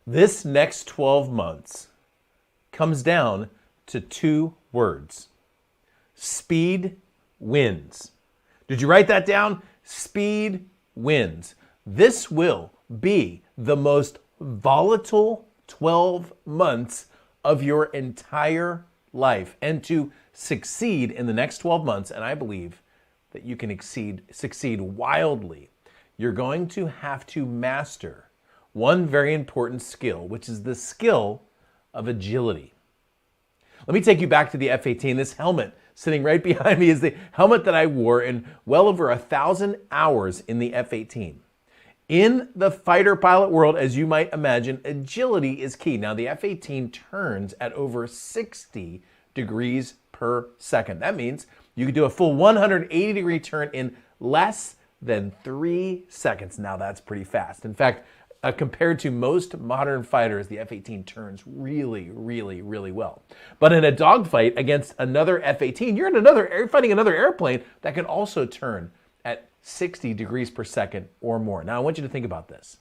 This next 12 months comes down to 2 words. Speed wins. Did you write that down? Speed wins. This will be the most volatile 12 months of your entire life. And to succeed in the next 12 months, and I believe that you can succeed wildly, you're going to have to master one very important skill, which is the skill of agility. Let me take you back to the F-18. This helmet sitting right behind me is the helmet that I wore in well over 1,000 hours in the F-18. In the fighter pilot world, as you might imagine, agility is key. Now, the F-18 turns at over 60 degrees per second. That means you could do a full 180-degree turn in less than 3 seconds. Now, that's pretty fast. In fact, compared to most modern fighters, the F-18 turns really, really, really well. But in a dogfight against another F-18, you're fighting another airplane that can also turn at 60 degrees per second or more. Now, I want you to think about this.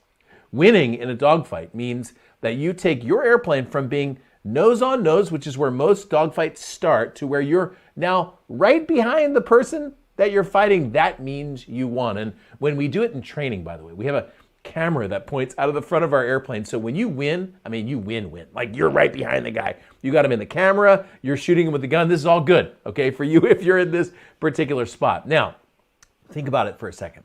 Winning in a dogfight means that you take your airplane from being nose on nose, which is where most dogfights start, to where you're now right behind the person that you're fighting. That means you won. And when we do it in training, by the way, we have a camera that points out of the front of our airplane. So when you win, I mean, you win. Like, you're right behind the guy. You got him in the camera. You're shooting him with the gun. This is all good, okay, for you if you're in this particular spot. Now, think about it for a second.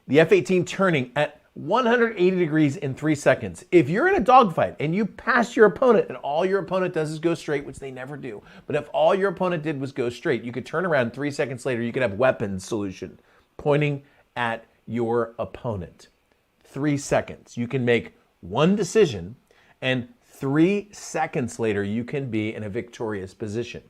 The F-18 turning at 180 degrees in 3 seconds. If you're in a dogfight and you pass your opponent and all your opponent does is go straight, which they never do, but if all your opponent did was go straight, you could turn around 3 seconds later, you could have weapons solution pointing at your opponent. 3 seconds. You can make one decision, and 3 seconds later, you can be in a victorious position.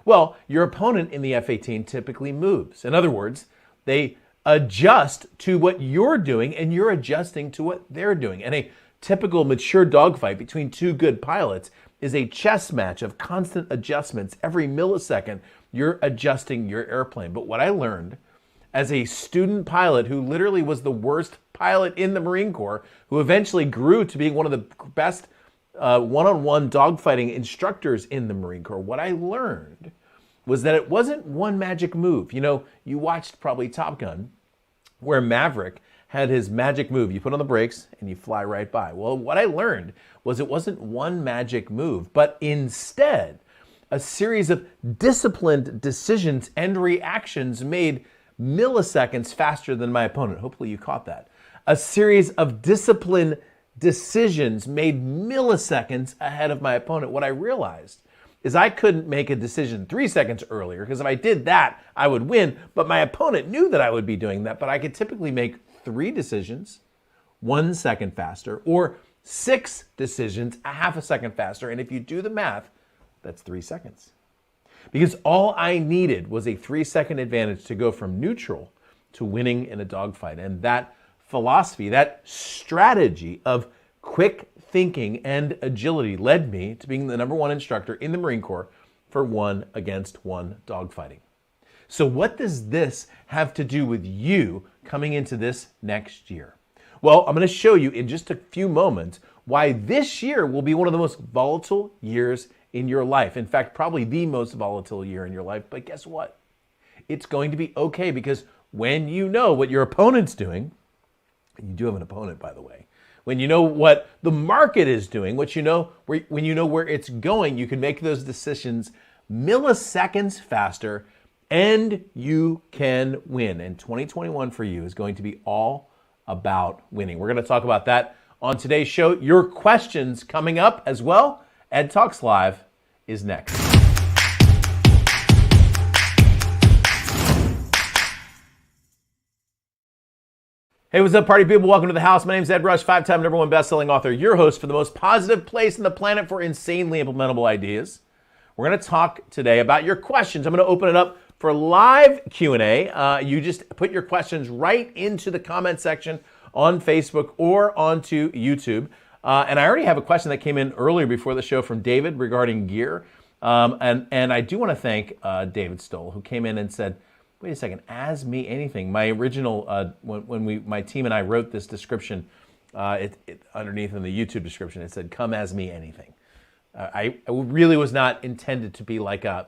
Well, your opponent in the F-18 typically moves. In other words, they adjust to what you're doing, and you're adjusting to what they're doing. And a typical mature dogfight between 2 good pilots is a chess match of constant adjustments. Every millisecond, you're adjusting your airplane. But what I learned as a student pilot who literally was the worst pilot in the Marine Corps, who eventually grew to being one of the best one-on-one dogfighting instructors in the Marine Corps, what I learned was that it wasn't one magic move. You know, you watched probably Top Gun, where Maverick had his magic move. You put on the brakes and you fly right by. Well, what I learned was it wasn't one magic move, but instead a series of disciplined decisions and reactions made milliseconds faster than my opponent. Hopefully you caught that. A series of disciplined decisions made milliseconds ahead of my opponent. What I realized is I couldn't make a decision 3 seconds earlier, because if I did that, I would win, but my opponent knew that I would be doing that. But I could typically make 3 decisions 1 second faster, or 6 decisions a half a second faster. And if you do the math, that's 3 seconds. Because all I needed was a 3-second advantage to go from neutral to winning in a dogfight. And that philosophy, that strategy of quick thinking and agility led me to being the #1 instructor in the Marine Corps for 1-against-1 dogfighting. So what does this have to do with you coming into this next year? Well, I'm going to show you in just a few moments why this year will be one of the most volatile years in your life. In fact, probably the most volatile year in your life. But guess what? It's going to be okay, because when you know what your opponent's doing, and you do have an opponent, by the way, when you know what the market is doing, when you know where it's going, you can make those decisions milliseconds faster, and you can win. And 2021 for you is going to be all about winning. We're going to talk about that on today's show. Your questions coming up as well. EdTalks Live is next. Hey, what's up, party people? Welcome to the house. My name is Ed Rush, 5-time #1 best-selling author, your host for the most positive place on the planet for insanely implementable ideas. We're going to talk today about your questions. I'm going to open it up for live Q&A. You just put your questions right into the comment section on Facebook or onto YouTube. And I already have a question that came in earlier before the show from David regarding gear. And I do want to thank David Stoll, who came in and said, wait a second, as me anything. My original, when my team and I wrote this description Underneath in the YouTube description, it said, "Come as me anything." I really was not intended to be like a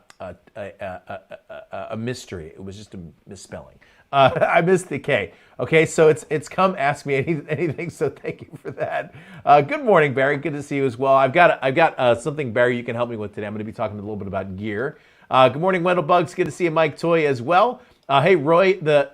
mystery. It was just a misspelling. I missed the K. Okay, so it's come ask me anything. So thank you for that. Good morning, Barry. Good to see you as well. I've got something, Barry, you can help me with today. I'm going to be talking a little bit about gear. Good morning, Wendell Bugs. Good to see you, Mike Toy, as well. Hey, Roy, the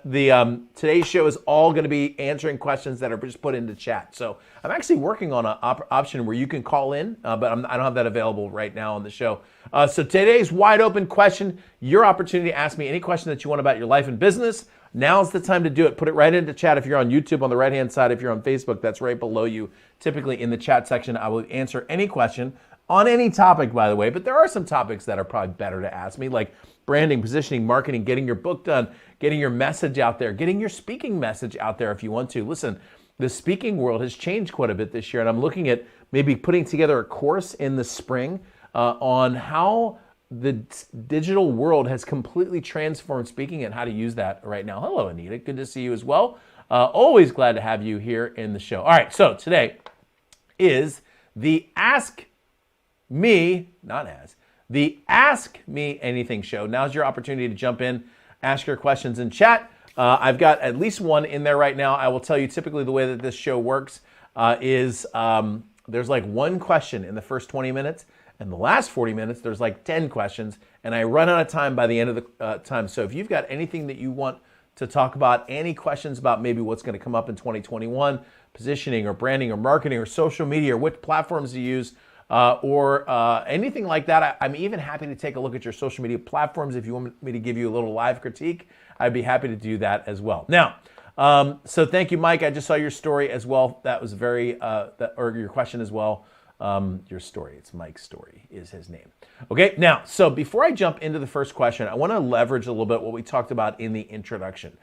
today's show is all going to be answering questions that are just put into chat. So I'm actually working on an option where you can call in, but I don't have that available right now on the show. So today's wide open question, your opportunity to ask me any question that you want about your life and business. Now's the time to do it. Put it right into chat. If you're on YouTube on the right-hand side, if you're on Facebook, that's right below you. Typically in the chat section, I will answer any question on any topic, by the way, but there are some topics that are probably better to ask me, like branding, positioning, marketing, getting your book done, getting your message out there, getting your speaking message out there if you want to. Listen, the speaking world has changed quite a bit this year, and I'm looking at maybe putting together a course in the spring on how the digital world has completely transformed speaking and how to use that right now. Hello, Anita. Good to see you as well. Always glad to have you here in the show. All right, so today is the Ask Me Anything show. Now's your opportunity to jump in, ask your questions in chat. I've got at least one in there right now. I will tell you typically the way that this show works is there's like one question in the first 20 minutes, and the last 40 minutes there's like 10 questions, and I run out of time by the end of the time. So if you've got anything that you want to talk about, any questions about maybe what's going to come up in 2021, positioning or branding or marketing or social media or what platforms to use, or anything like that. I'm even happy to take a look at your social media platforms. If you want me to give you a little live critique, I'd be happy to do that as well. Now, so thank you, Mike. I just saw your story as well. That was very, or your question as well. Your story, it's Mike's story is his name. Okay, now, so before I jump into the first question, I want to leverage a little bit what we talked about in the introduction.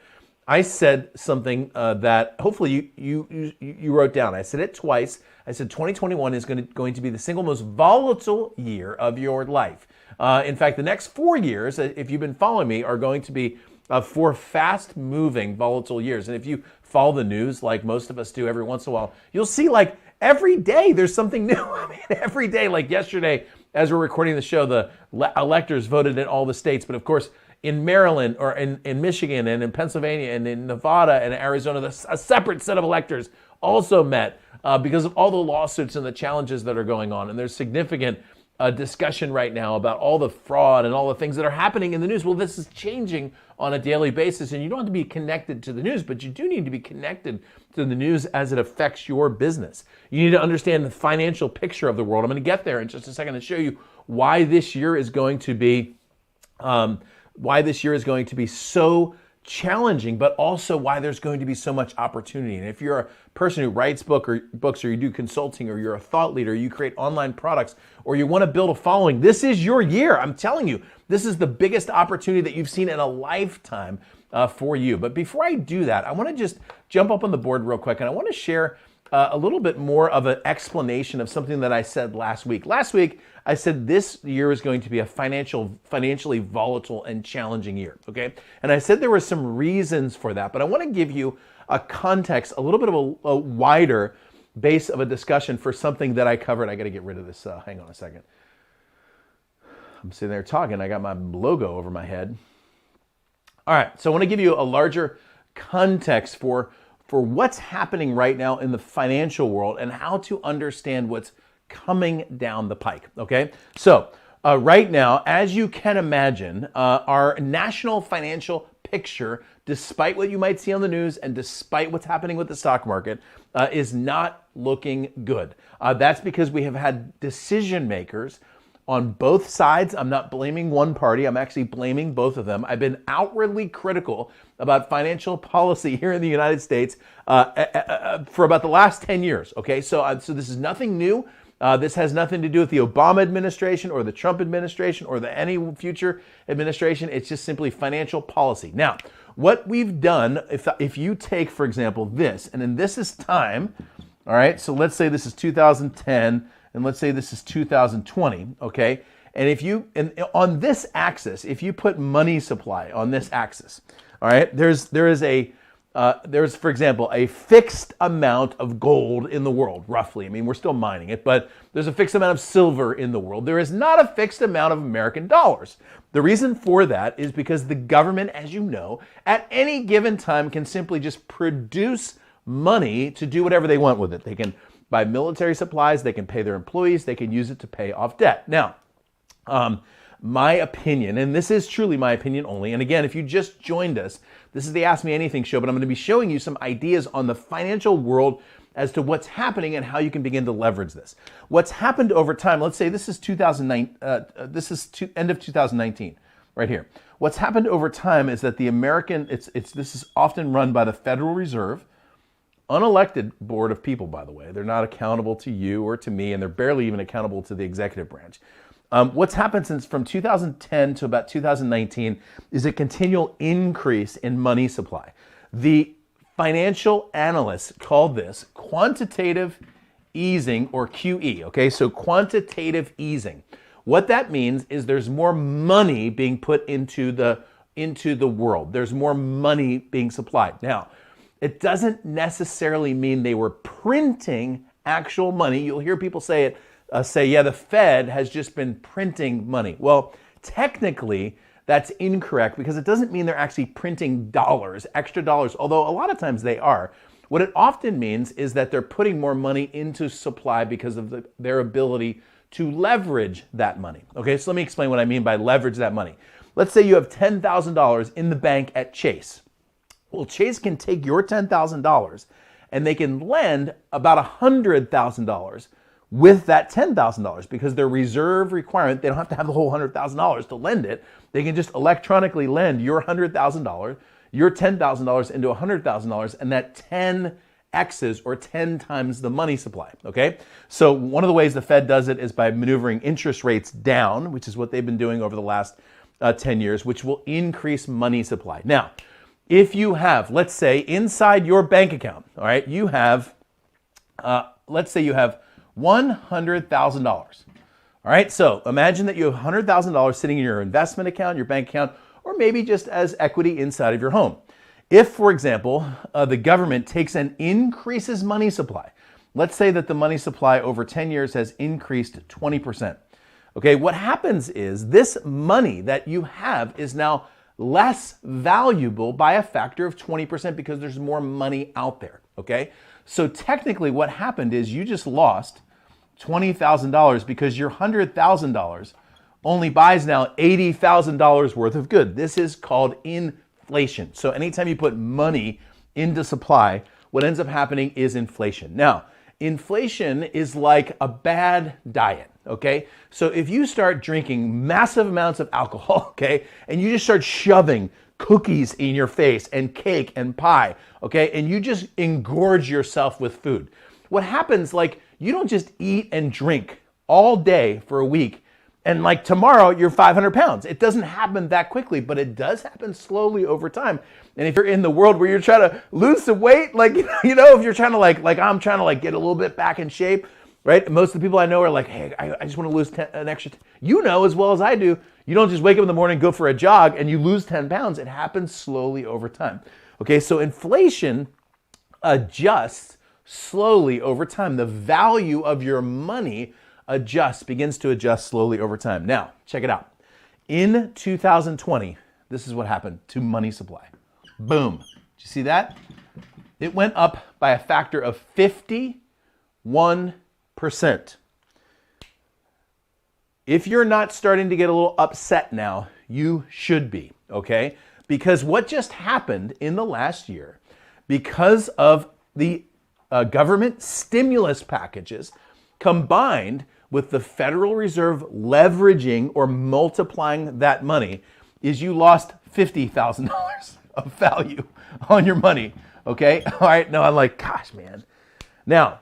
I said something that hopefully you wrote down. I said it twice. I said 2021 is going to be the single most volatile year of your life. In fact, the next 4 years, if you've been following me, are going to be 4 fast-moving, volatile years. And if you follow the news, like most of us do every once in a while, you'll see like every day there's something new. I mean, every day, like yesterday, as we're recording the show, the electors voted in all the states. But of course, in Maryland or in Michigan and in Pennsylvania and in Nevada and Arizona, a separate set of electors also met because of all the lawsuits and the challenges that are going on. And there's significant discussion right now about all the fraud and all the things that are happening in the news. Well, this is changing on a daily basis, and you don't have to be connected to the news, but you do need to be connected to the news as it affects your business. You need to understand the financial picture of the world. I'm going to get there in just a second to show you why this year is going to be so challenging, but also why there's going to be so much opportunity. And if you're a person who writes books, or you do consulting, or you're a thought leader, you create online products, or you want to build a following, this is your year. I'm telling you, this is the biggest opportunity that you've seen in a lifetime for you. But before I do that, I want to just jump up on the board real quick, and I want to share a little bit more of an explanation of something that I said last week. Last week, I said this year is going to be a financially volatile and challenging year, okay? And I said there were some reasons for that, but I want to give you a context, a little bit of a wider base of a discussion for something that I covered. I got to get rid of this. Hang on a second. I'm sitting there talking. I got my logo over my head. All right, so I want to give you a larger context for what's happening right now in the financial world and how to understand what's coming down the pike, okay? So right now, as you can imagine, our national financial picture, despite what you might see on the news and despite what's happening with the stock market, is not looking good. That's because we have had decision makers on both sides. I'm not blaming one party. I'm actually blaming both of them. I've been outwardly critical about financial policy here in the United States for about the last 10 years, okay? So this is nothing new. This has nothing to do with the Obama administration or the Trump administration or any future administration. It's just simply financial policy. Now, what we've done, if you take, for example, this, and then this is time, all right? So let's say this is 2010, and let's say this is 2020, okay? And on this axis, if you put money supply on this axis, all right, there is a there's, for example, a fixed amount of gold in the world, roughly. I mean, we're still mining it, but there's a fixed amount of silver in the world. There is not a fixed amount of American dollars. The reason for that is because the government, as you know, at any given time can simply just produce money to do whatever they want with it. They can buy military supplies, they can pay their employees, they can use it to pay off debt. Now, my opinion, and this is truly my opinion only, and again, if you just joined us, this is the Ask Me Anything show, but I'm going to be showing you some ideas on the financial world as to what's happening and how you can begin to leverage this. What's happened over time, let's say this is end of 2019, right here. What's happened over time is that the American, this is often run by the Federal Reserve, unelected board of people, by the way. They're not accountable to you or to me, and they're barely even accountable to the executive branch. What's happened since from 2010 to about 2019 is a continual increase in money supply. The financial analysts call this quantitative easing, or QE, okay? So quantitative easing. What that means is there's more money being put into the world. There's more money being supplied. Now, it doesn't necessarily mean they were printing actual money. You'll hear people say, yeah, the Fed has just been printing money. Well, technically, that's incorrect because it doesn't mean they're actually printing dollars, extra dollars, although a lot of times they are. What it often means is that they're putting more money into supply because of their ability to leverage that money. Okay, so let me explain what I mean by leverage that money. Let's say you have $10,000 in the bank at Chase. Well, Chase can take your $10,000 and they can lend about $100,000 with that $10,000 because their reserve requirement, they don't have to have the whole $100,000 to lend it. They can just electronically lend your $100,000, your $10,000 into $100,000, and that 10x's or 10 times the money supply, okay? So one of the ways the Fed does it is by maneuvering interest rates down, which is what they've been doing over the last 10 years, which will increase money supply. Now, if you have, let's say inside your bank account, all right, you have, let's say you have $100,000. All right, so imagine that you have $100,000 sitting in your investment account, your bank account, or maybe just as equity inside of your home. If, for example, the government takes and increases money supply, let's say that the money supply over 10 years has increased 20%. Okay, what happens is this money that you have is now less valuable by a factor of 20% because there's more money out there, okay? So technically what happened is you just lost $20,000 because your $100,000 only buys now $80,000 worth of good. This is called inflation. So anytime you put money into supply, what ends up happening is inflation. Now, inflation is like a bad diet, okay? So if you start drinking massive amounts of alcohol, okay, and you just start shoving cookies in your face and cake and pie, okay, and you just engorge yourself with food, what happens, like, you don't just eat and drink all day for a week and like tomorrow you're 500 pounds. It doesn't happen that quickly, but it does happen slowly over time. And if you're in the world where you're trying to lose some weight, like, you know, if you're trying to like I'm trying to like get a little bit back in shape, right? Most of the people I know are like, hey, I just want to lose an extra, you know, as well as I do, you don't just wake up in the morning, go for a jog and you lose 10 pounds. It happens slowly over time. Okay, so inflation adjusts slowly over time. The value of your money begins to adjust slowly over time. Now, check it out. In 2020, this is what happened to money supply. Boom. Did you see that? It went up by a factor of 51%. If you're not starting to get a little upset now, you should be, okay? Because what just happened in the last year, because of the government stimulus packages combined with the Federal Reserve leveraging or multiplying that money, is you lost $50,000 of value on your money, okay? All right, now I'm like, gosh, man. Now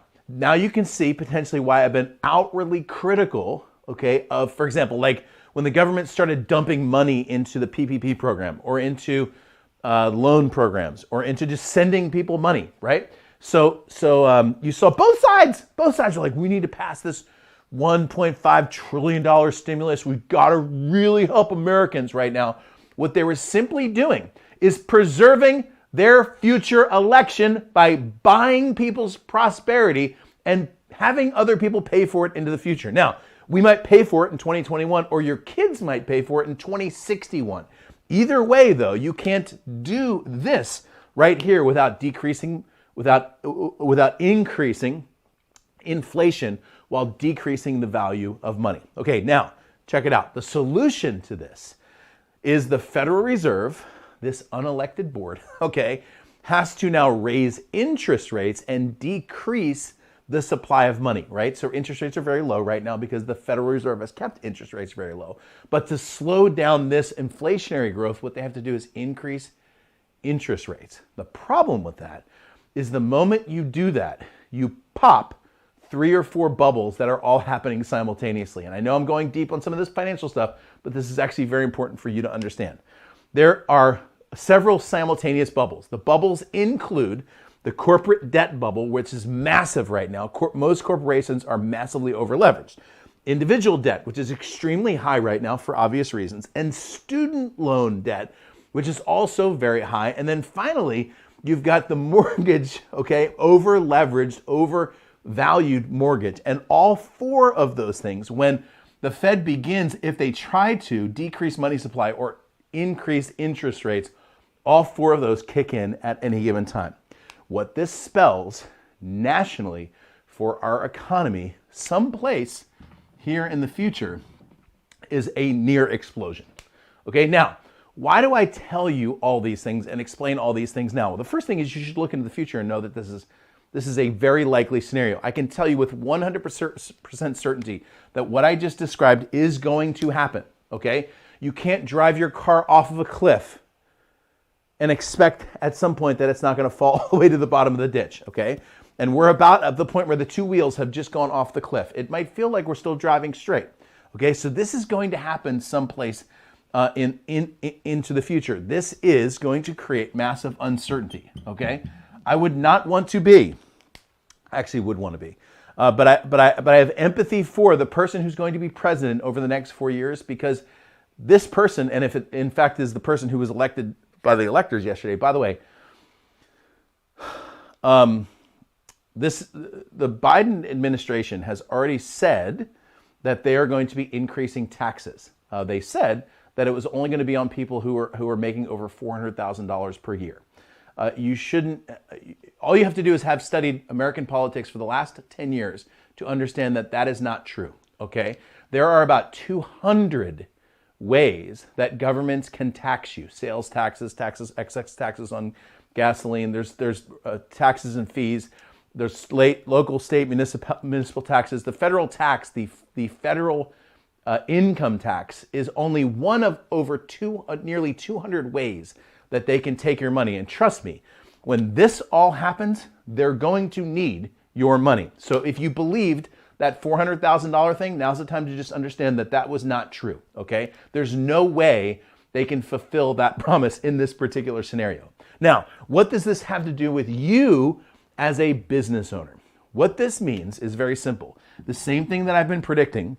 you can see potentially why I've been outwardly critical, okay, of, for example, like when the government started dumping money into the PPP program or into loan programs or into just sending people money, right? So you saw both sides are like, we need to pass this $1.5 trillion stimulus. We've got to really help Americans right now. What they were simply doing is preserving their future election by buying people's prosperity and having other people pay for it into the future. Now, we might pay for it in 2021, or your kids might pay for it in 2061. Either way, though, you can't do this right here without increasing inflation while decreasing the value of money. Okay, now check it out. The solution to this is the Federal Reserve, this unelected board, okay, has to now raise interest rates and decrease the supply of money, right? So interest rates are very low right now because the Federal Reserve has kept interest rates very low. But to slow down this inflationary growth, what they have to do is increase interest rates. The problem with that is the moment you do that, you pop 3 or 4 bubbles that are all happening simultaneously. And I know I'm going deep on some of this financial stuff, but this is actually very important for you to understand. There are several simultaneous bubbles. The bubbles include the corporate debt bubble, which is massive right now. Most corporations are massively over-leveraged. Individual debt, which is extremely high right now for obvious reasons. And student loan debt, which is also very high. And then finally, you've got the mortgage, okay, over-leveraged, overvalued mortgage. And all 4 of those things, when the Fed begins, if they try to decrease money supply or increase interest rates, all 4 of those kick in at any given time. What this spells nationally for our economy, someplace here in the future, is a near explosion. Okay, now, why do I tell you all these things and explain all these things now? Well, the first thing is you should look into the future and know that this is a very likely scenario. I can tell you with 100% certainty that what I just described is going to happen, okay? You can't drive your car off of a cliff and expect at some point that it's not going to fall all the way to the bottom of the ditch, okay? And we're about at the point where the 2 wheels have just gone off the cliff. It might feel like we're still driving straight, okay? So this is going to happen someplace into the future. This is going to create massive uncertainty, okay? I would not want to be, actually would want to be, but I have empathy for the person who's going to be president over the next 4 years, because this person, and if it in fact is the person who was elected by the electors yesterday, by the way, the Biden administration has already said that they are going to be increasing taxes. They said that it was only going to be on people who are making over $400,000 per year. You shouldn't. All you have to do is have studied American politics for the last 10 years to understand that that is not true. Okay, there are about 200 ways that governments can tax you: sales taxes, excess taxes on gasoline. There's taxes and fees. There's local, state, municipal taxes. The federal tax, the federal income tax, is only one of over nearly 200 ways that they can take your money. And trust me, when this all happens, they're going to need your money. So if you believed that $400,000 thing, now's the time to just understand that that was not true, okay? There's no way they can fulfill that promise in this particular scenario. Now, what does this have to do with you as a business owner? What this means is very simple. The same thing that I've been predicting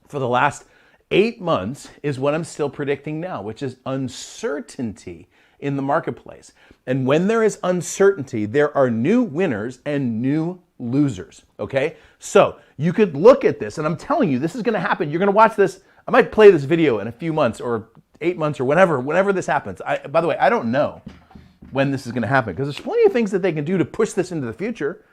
for the last 8 months is what I'm still predicting now, which is uncertainty in the marketplace. And when there is uncertainty, there are new winners and new losers, okay? So you could look at this, and I'm telling you, this is gonna happen. You're gonna watch this. I might play this video in a few months or 8 months or whenever this happens. By the way, I don't know when this is gonna happen, because there's plenty of things that they can do to push this into the future.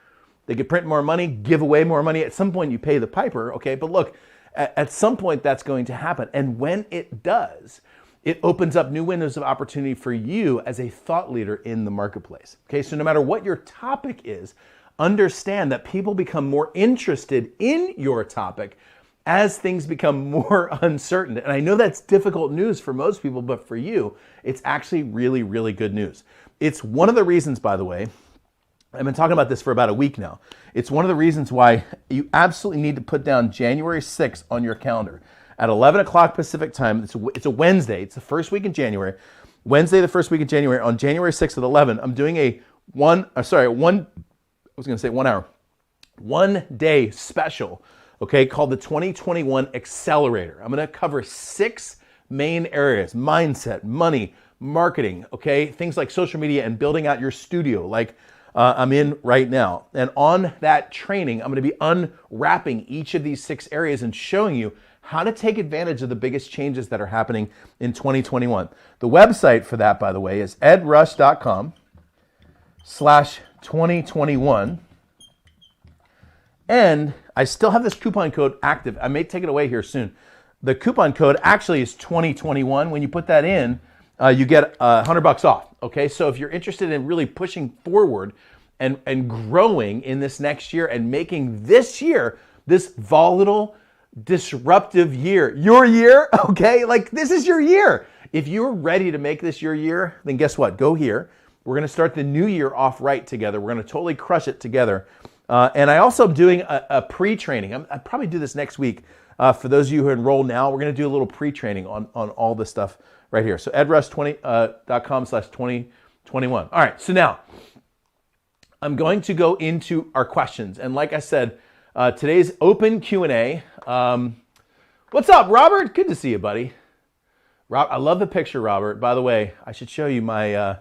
They could print more money, give away more money. At some point, you pay the piper, okay? But look, at some point, that's going to happen. And when it does, it opens up new windows of opportunity for you as a thought leader in the marketplace. Okay, so no matter what your topic is, understand that people become more interested in your topic as things become more uncertain. And I know that's difficult news for most people, but for you, it's actually really, really good news. It's one of the reasons, by the way, I've been talking about this for about a week now. It's one of the reasons why you absolutely need to put down January 6th on your calendar at 11 o'clock Pacific time. It's a Wednesday. It's the first week in January. Wednesday, the first week in January. On January 6th at 11, I'm doing a 1 day special, okay, called the 2021 Accelerator. I'm going to cover 6 main areas: mindset, money, marketing, okay? Things like social media and building out your studio like I'm in right now. And on that training, I'm going to be unwrapping each of these 6 areas and showing you how to take advantage of the biggest changes that are happening in 2021. The website for that, by the way, is edrush.com/2021. And I still have this coupon code active. I may take it away here soon. The coupon code actually is 2021. When you put that in, you get $100 off. Okay, so if you're interested in really pushing forward and growing in this next year and making this year this volatile, disruptive year, your year, okay? Like this is your year. If you're ready to make this your year, then guess what? Go here. We're going to start the new year off right together. We're going to totally crush it together. And I also am doing a pre-training. I'll probably do this next week. For those of you who enroll now, we're going to do a little pre-training on all this stuff right here. So edrush.com/2021. All right, so now I'm going to go into our questions. And like I said, today's open Q&A. What's up, Robert? Good to see you, buddy. I love the picture, Robert. By the way, I should show you my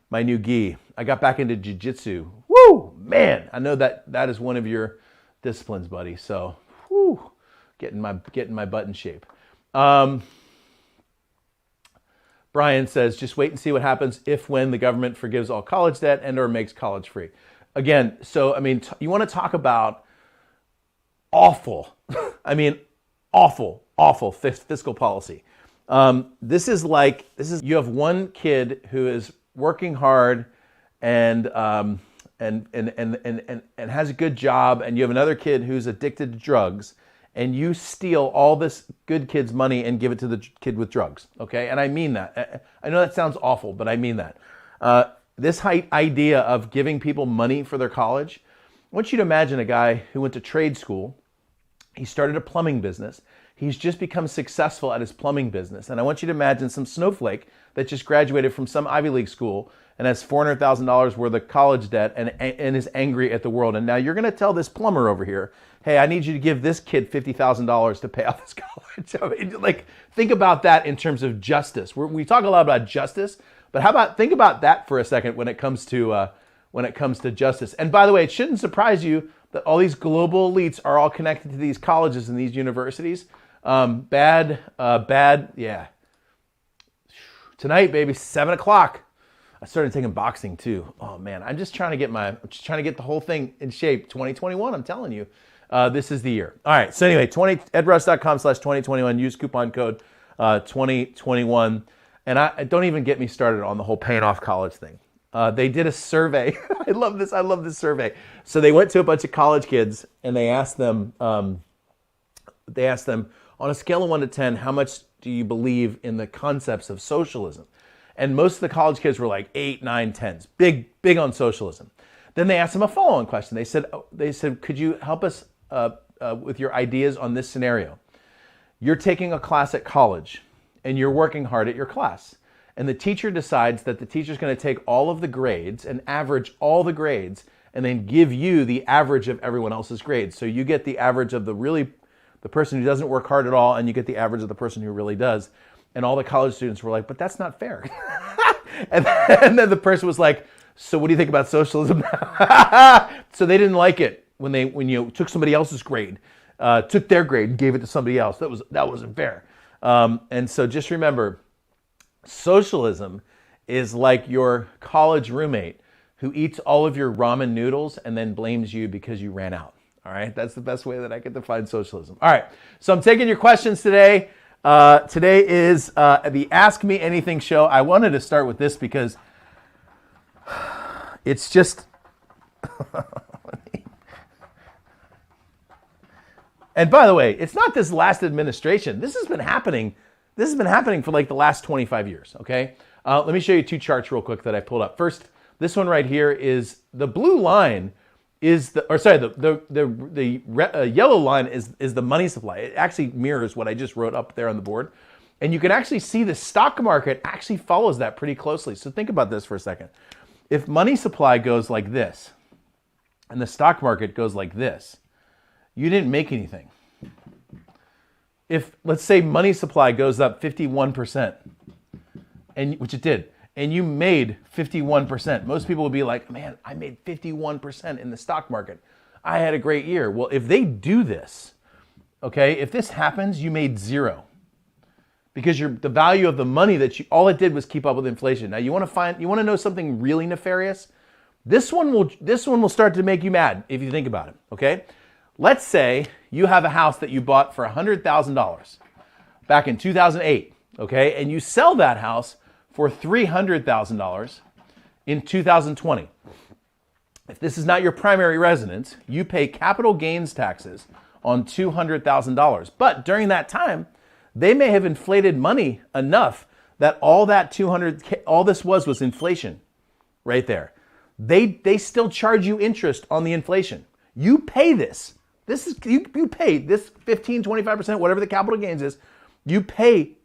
my new gi. I got back into jiu-jitsu. Woo, man! I know that is one of your disciplines, buddy. So, whoo, getting my butt in shape. Brian says, just wait and see what happens when the government forgives all college debt and or makes college free. Again, so, I mean, you want to talk about awful, awful fiscal policy. This is you have one kid who is working hard and has a good job, and you have another kid who's addicted to drugs, and you steal all this good kid's money and give it to the kid with drugs, okay? And I mean that. I know that sounds awful, but I mean that. This idea of giving people money for their college, I want you to imagine a guy who went to trade school. He started a plumbing business. He's just become successful at his plumbing business. And I want you to imagine some snowflake that just graduated from some Ivy League school and has $400,000 worth of college debt and is angry at the world. And now you're going to tell this plumber over here, hey, I need you to give this kid $50,000 to pay off his college. I mean, like, think about that in terms of justice. We talk a lot about justice, but think about that for a second when it comes to justice. And by the way, it shouldn't surprise you that all these global elites are all connected to these colleges and these universities. Bad, yeah. Tonight, baby, 7:00. I started taking boxing too. Oh man, I'm just trying to get the whole thing in shape. 2021, I'm telling you, this is the year. All right. So anyway, edrush.com/2021. Use coupon code 2021. And I don't even get me started on the whole paying off college thing. They did a survey. I love this survey. So they went to a bunch of college kids and they asked them on a scale of 1 to 10, how much do you believe in the concepts of socialism? And most of the college kids were like 8, 9, 10s, big on socialism. Then they asked them a follow-on question. They said, could you help us with your ideas on this scenario? You're taking a class at college and you're working hard at your class. And the teacher decides that the teacher's going to take all of the grades and average all the grades and then give you the average of everyone else's grades. So you get the average of the person who doesn't work hard at all, and you get the average of the person who really does. And all the college students were like, but that's not fair. and then the person was like, so what do you think about socialism? So they didn't like it when you took somebody else's grade, took their grade and gave it to somebody else. That wasn't fair. And so just remember, socialism is like your college roommate who eats all of your ramen noodles and then blames you because you ran out. All right, that's the best way that I can define socialism. All right, so I'm taking your questions today. Today is the Ask Me Anything show. I wanted to start with this because it's just... And by the way, it's not this last administration. This has been happening for like the last 25 years, okay? Let me show you 2 charts real quick that I pulled up. First, this one right here is the blue line is the yellow line is the money supply. It actually mirrors what I just wrote up there on the board. And you can actually see the stock market actually follows that pretty closely. So think about this for a second. If money supply goes like this and the stock market goes like this, you didn't make anything. If, let's say, money supply goes up 51% and which it did, and you made 51%. Most people would be like, man, I made 51% in the stock market. I had a great year. Well, if they do this, okay, if this happens, you made zero. Because the value of the money all it did was keep up with inflation. Now you want to know something really nefarious? This one will start to make you mad if you think about it, okay? Let's say you have a house that you bought for $100,000 back in 2008, okay? And you sell that house for $300,000 in 2020. If this is not your primary residence, you pay capital gains taxes on $200,000. But during that time, they may have inflated money enough that all this was inflation right there. They still charge you interest on the inflation. You pay this. You pay this 15, 25%, whatever the capital gains is. You pay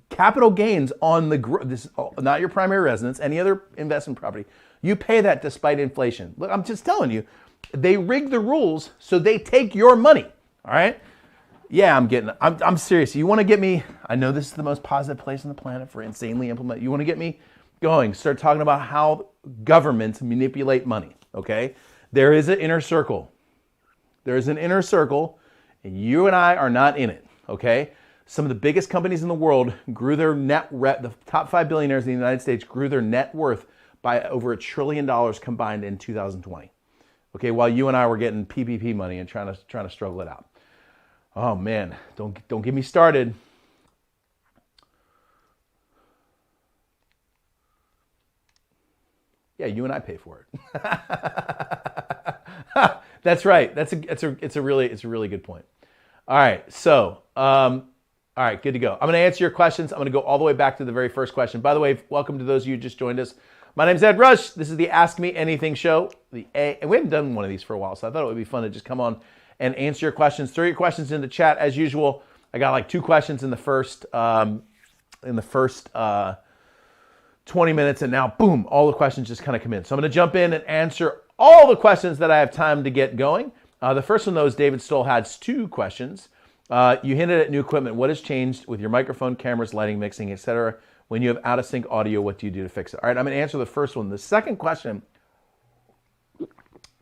capital gains on this, not your primary residence, any other investment property. You pay that despite inflation. Look, I'm just telling you, they rig the rules so they take your money. All right? Yeah, I'm serious. You want to get me, I know this is the most positive place on the planet for insanely implement. You want to get me going, start talking about how governments manipulate money, okay? There is an inner circle. There is an inner circle, and you and I are not in it, okay? Some of the biggest companies in the world grew their the top 5 billionaires in the United States grew their net worth by over $1 trillion combined in 2020. Okay, while you and I were getting PPP money and trying to struggle it out. Oh man, don't get me started. Yeah, you and I pay for it. That's right. It's a really good point. All right, so all right, good to go. I'm going to answer your questions. I'm going to go all the way back to the very first question. By the way, welcome to those of you who just joined us. My name's Ed Rush. This is the Ask Me Anything show. And we haven't done one of these for a while, so I thought it would be fun to just come on and answer your questions. Throw your questions in the chat as usual. I got like 2 questions in the first 20 minutes, and now boom, all the questions just kind of come in. So I'm going to jump in and answer all the questions that I have time to get going. The first one, though, is David Stoll has 2 questions. You hinted at new equipment. What has changed with your microphone, cameras, lighting, mixing, etc.? When you have out-of-sync audio, what do you do to fix it? All right, I'm going to answer the first one. The second question,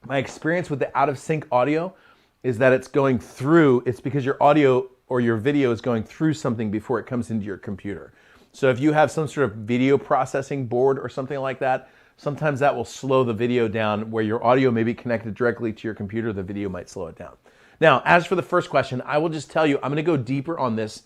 my experience with the out-of-sync audio is that it's because your audio or your video is going through something before it comes into your computer. So if you have some sort of video processing board or something like that, sometimes that will slow the video down. Where your audio may be connected directly to your computer, the video might slow it down. Now, as for the first question, I will just tell you, I'm going to go deeper on this,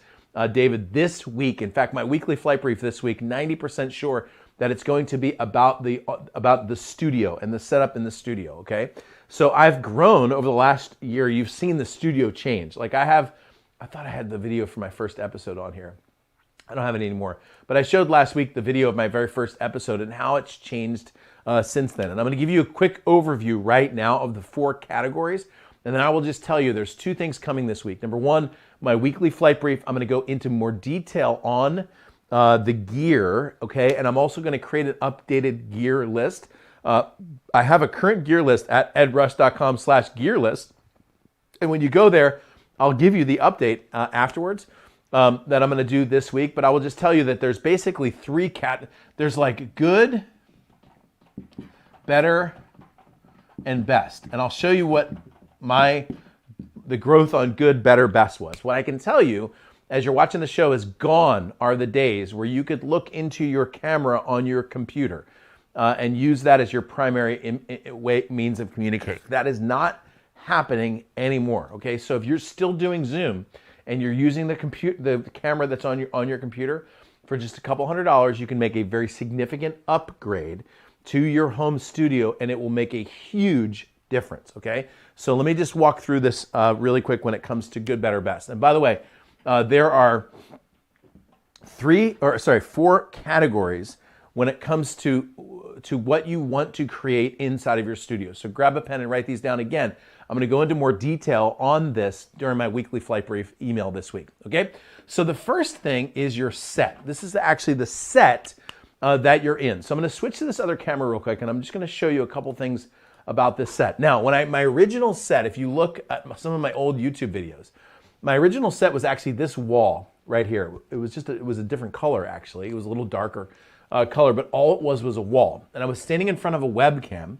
David, this week. In fact, my weekly flight brief this week, 90% sure that it's going to be about the studio and the setup in the studio, okay? So I've grown over the last year. You've seen the studio change. Like I thought I had the video for my first episode on here. I don't have it anymore. But I showed last week the video of my very first episode and how it's changed since then. And I'm going to give you a quick overview right now of the 4 categories. And then I will just tell you there's 2 things coming this week. Number 1, my weekly flight brief. I'm going to go into more detail on the gear, okay? And I'm also going to create an updated gear list. I have a current gear list at edrush.com/gear list. And when you go there, I'll give you the update afterwards that I'm going to do this week. But I will just tell you that there's basically 3 there's like good, better, and best. And I'll show you what the growth on good, better, best was. What I can tell you as you're watching the show is gone are the days where you could look into your camera on your computer and use that as your primary means of communication. That is not happening anymore. Okay, so if you're still doing Zoom and you're using the camera that's on your computer, for just a couple $100, you can make a very significant upgrade to your home studio, and it will make a huge difference. Okay, so let me just walk through this really quick when it comes to good, better, best. And by the way, there are 4 categories when it comes to what you want to create inside of your studio. So grab a pen and write these down. Again, I'm going to go into more detail on this during my weekly flight brief email this week. Okay, so the first thing is your set. This is actually the set that you're in. So I'm going to switch to this other camera real quick, and I'm just going to show you a couple things about this set. Now, my original set, if you look at some of my old YouTube videos, my original set was actually this wall right here. It was a different color, actually. It was a little darker. color, but all it was a wall. And I was standing in front of a webcam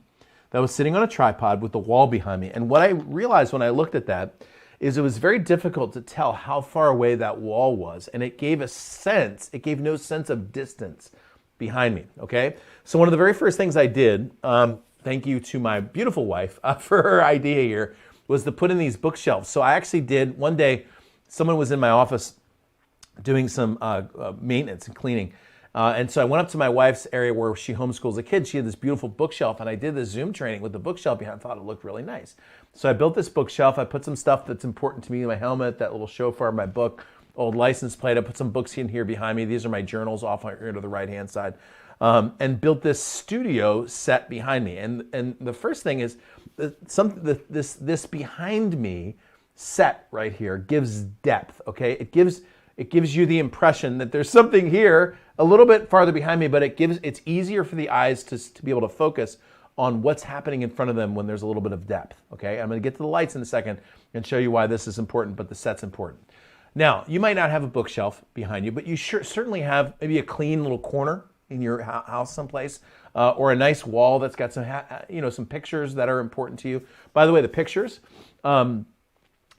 that was sitting on a tripod with the wall behind me. And what I realized when I looked at that is it was very difficult to tell how far away that wall was. And it gave no sense of distance behind me, okay? So one of the very first things I did, thank you to my beautiful wife for her idea here, was to put in these bookshelves. So I actually did, one day, someone was in my office doing some maintenance and cleaning. And so I went up to my wife's area where she homeschools a kid. She had this beautiful bookshelf, and I did this Zoom training with the bookshelf behind. I thought it looked really nice. So I built this bookshelf. I put some stuff that's important to me, my helmet, that little shofar, my book, old license plate. I put some books in here behind me. These are my journals off here to the right-hand side. And built this studio set behind me. And the first thing is, this behind me set right here gives depth, okay? It gives you the impression that there's something here a little bit farther behind me, but it's easier for the eyes to be able to focus on what's happening in front of them when there's a little bit of depth, okay? I'm gonna get to the lights in a second and show you why this is important, but the set's important. Now, you might not have a bookshelf behind you, but you certainly have maybe a clean little corner in your house someplace, or a nice wall that's got some pictures that are important to you. By the way, the pictures, you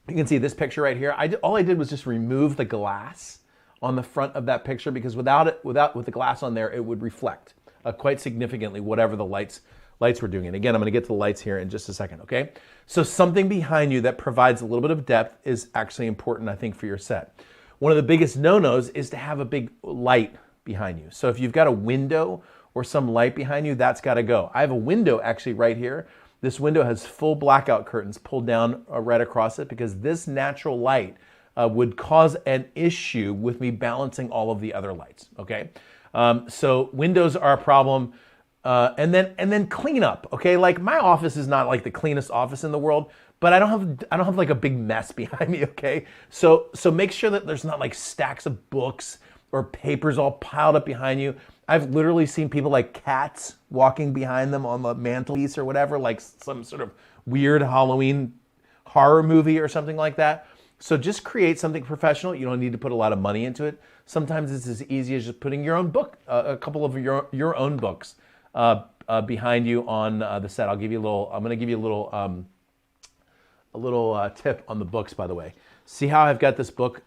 can see this picture right here. All I did was just remove the glass on the front of that picture, because with the glass on there, it would reflect quite significantly whatever the lights were doing. And again, I'm going to get to the lights here in just a second, okay? So something behind you that provides a little bit of depth is actually important, I think, for your set. One of the biggest no-nos is to have a big light behind you. So if you've got a window or some light behind you, that's got to go. I have a window actually right here. This window has full blackout curtains pulled down right across it, because this natural light would cause an issue with me balancing all of the other lights, okay? So windows are a problem. And then clean up, okay? Like, my office is not like the cleanest office in the world, but I don't have like a big mess behind me, okay? So make sure that there's not like stacks of books or papers all piled up behind you. I've literally seen people like cats walking behind them on the mantelpiece or whatever, like some sort of weird Halloween horror movie or something like that. So just create something professional. You don't need to put a lot of money into it. Sometimes it's as easy as just putting your own book, a couple of your own books behind you on the set. I'm going to give you a little tip on the books, by the way. See how I've got this book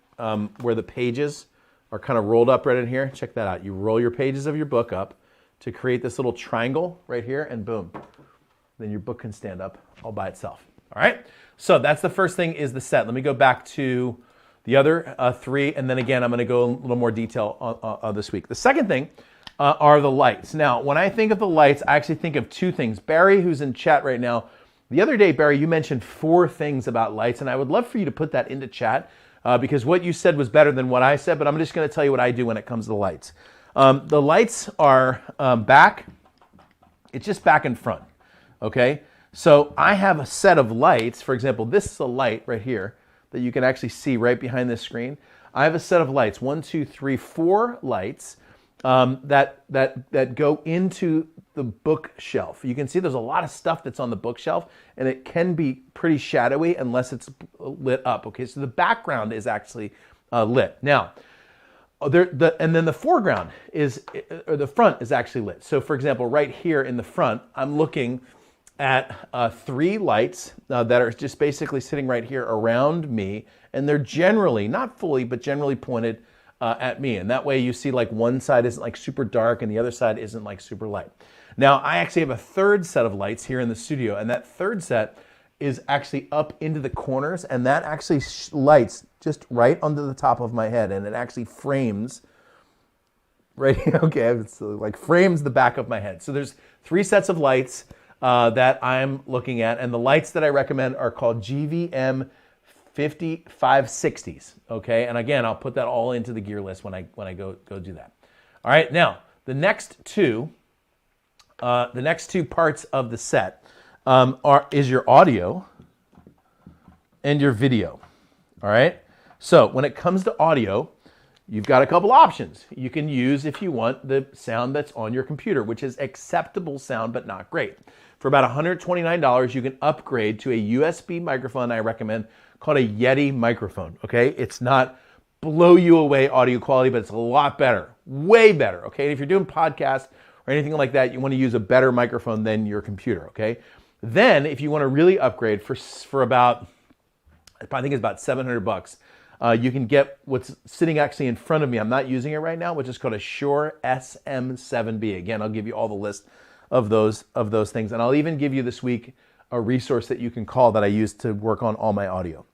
where the pages are kind of rolled up right in here? Check that out. You roll your pages of your book up to create this little triangle right here, and boom. Then your book can stand up all by itself. All right? So that's the first thing, is the set. Let me go back to the other three, and then again, I'm going to go a little more detail on this week. The second thing are the lights. Now, when I think of the lights, I actually think of two things. Barry, who's in chat right now, the other day, Barry, you mentioned 4 things about lights, and I would love for you to put that into chat, because what you said was better than what I said, but I'm just going to tell you what I do when it comes to the lights. The lights are back. It's just back and front, okay? So I have a set of lights. For example, this is a light right here that you can actually see right behind this screen. I have a set of lights, 1, 2, 3, 4 lights that go into the bookshelf. You can see there's a lot of stuff that's on the bookshelf, and it can be pretty shadowy unless it's lit up. Okay, so the background is actually lit. Now, and then the foreground or the front is actually lit. So for example, right here in the front, I'm looking at 3 lights that are just basically sitting right here around me, and they're generally, not fully, but generally pointed at me. And that way you see like one side isn't like super dark and the other side isn't like super light. Now, I actually have a third set of lights here in the studio, and that third set is actually up into the corners, and that actually lights just right under the top of my head, and it actually frames right here. Okay, it's like frames the back of my head. So there's 3 sets of lights that I'm looking at, and the lights that I recommend are called GVM 5560s. Okay, and again, I'll put that all into the gear list when I go do that. All right, now the next two parts of the set is your audio and your video. All right, so when it comes to audio, you've got a couple options. You can use, if you want, the sound that's on your computer, which is acceptable sound but not great. For about $129, you can upgrade to a USB microphone I recommend called a Yeti microphone, okay? It's not blow you away audio quality, but it's a lot better way better, okay? If you're doing podcasts or anything like that, you want to use a better microphone than your computer, okay? Then, if you want to really upgrade for about, I think it's about $700, you can get what's sitting actually in front of me. I'm not using it right now, which is called a Shure SM7B. Again, I'll give you all the list of those things, and I'll even give you this week a resource that you can call that I use to work on all my audio.